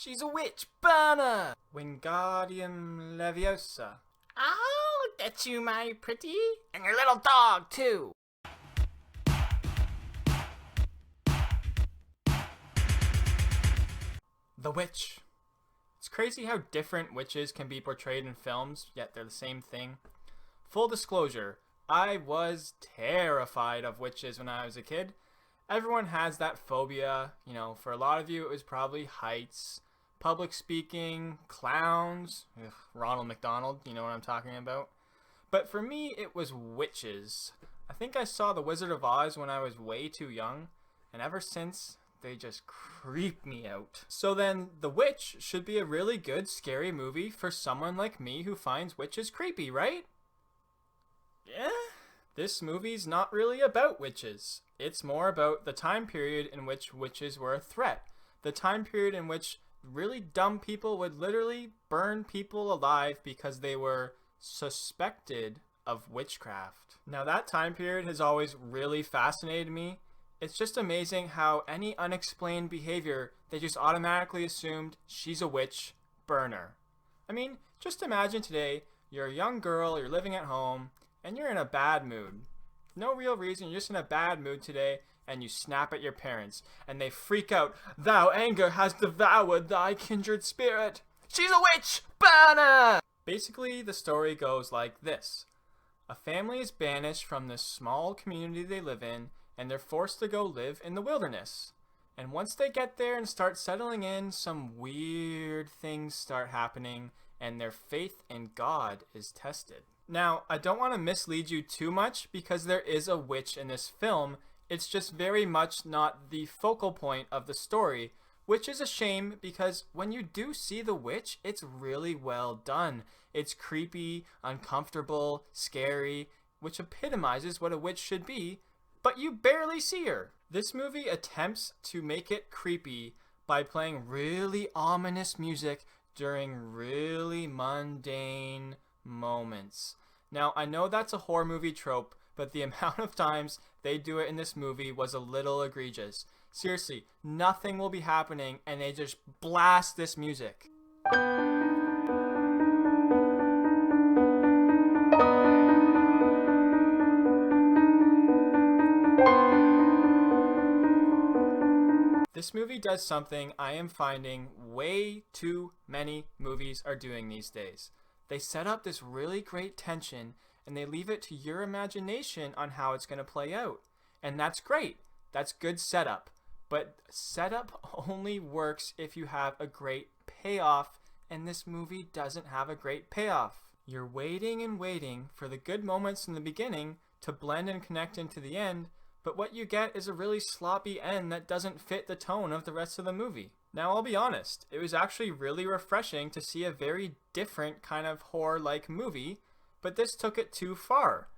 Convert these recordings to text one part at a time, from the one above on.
She's a witch! Burner! Wingardium Leviosa. I'll get you, my pretty. And your little dog, too. The Witch. It's crazy how different witches can be portrayed in films, yet they're the same thing. Full disclosure, I was terrified of witches when I was a kid. Everyone has that phobia. You know, for a lot of you it was probably heights, public speaking, clowns, Ronald McDonald, you know what I'm talking about. But for me it was witches. I think I saw The Wizard of Oz when I was way too young, and ever since they just creep me out. So then, The Witch should be a really good, scary movie for someone like me who finds witches creepy, right? Yeah? This movie's not really about witches. It's more about the time period in which witches were a threat. The time period in which really dumb people would literally burn people alive because they were suspected of witchcraft. Now that time period has always really fascinated me. It's just amazing how any unexplained behavior, they just automatically assumed she's a witch, burn her. I mean, just imagine today, you're a young girl, you're living at home, and you're in a bad mood. No real reason, you're just in a bad mood today, and you snap at your parents, and they freak out, "Thou anger has devoured thy kindred spirit! She's a witch! Burn her!" Basically, the story goes like this. A family is banished from this small community they live in, and they're forced to go live in the wilderness. And once they get there and start settling in, some weird things start happening, and their faith in God is tested. Now, I don't want to mislead you too much because there is a witch in this film. It's just very much not the focal point of the story, which is a shame because when you do see the witch, it's really well done. It's creepy, uncomfortable, scary, which epitomizes what a witch should be, but you barely see her. This movie attempts to make it creepy by playing really ominous music during really mundane moments. Now, I know that's a horror movie trope, but the amount of times they do it in this movie was a little egregious. Seriously, nothing will be happening and they just blast this music. This movie does something I am finding way too many movies are doing these days. They set up this really great tension and they leave it to your imagination on how it's going to play out. And that's great. That's good setup. But setup only works if you have a great payoff, and this movie doesn't have a great payoff. You're waiting and waiting for the good moments in the beginning to blend and connect into the end, but what you get is a really sloppy end that doesn't fit the tone of the rest of the movie. Now, I'll be honest, it was actually really refreshing to see a very different kind of horror-like movie, but this took it too far.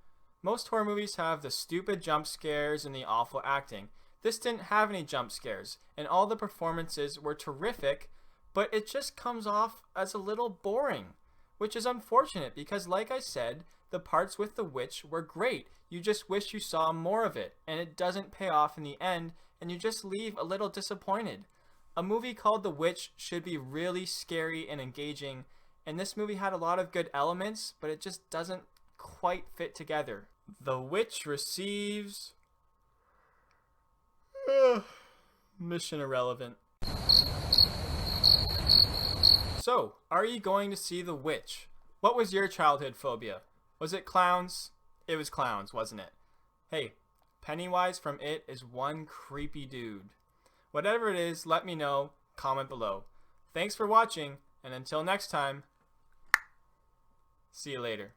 Most horror movies have the stupid jump scares and the awful acting. This didn't have any jump scares, and all the performances were terrific, but it just comes off as a little boring, which is unfortunate because, like I said, the parts with the witch were great. You just wish you saw more of it, and it doesn't pay off in the end, and you just leave a little disappointed. A movie called The Witch should be really scary and engaging, and this movie had a lot of good elements, but it just doesn't quite fit together. The Witch receives... Mission irrelevant. So, are you going to see The Witch? What was your childhood phobia? Was it clowns? It was clowns, wasn't it? Hey, Pennywise from It is one creepy dude. Whatever it is, let me know. Comment below. Thanks for watching, and until next time, see you later.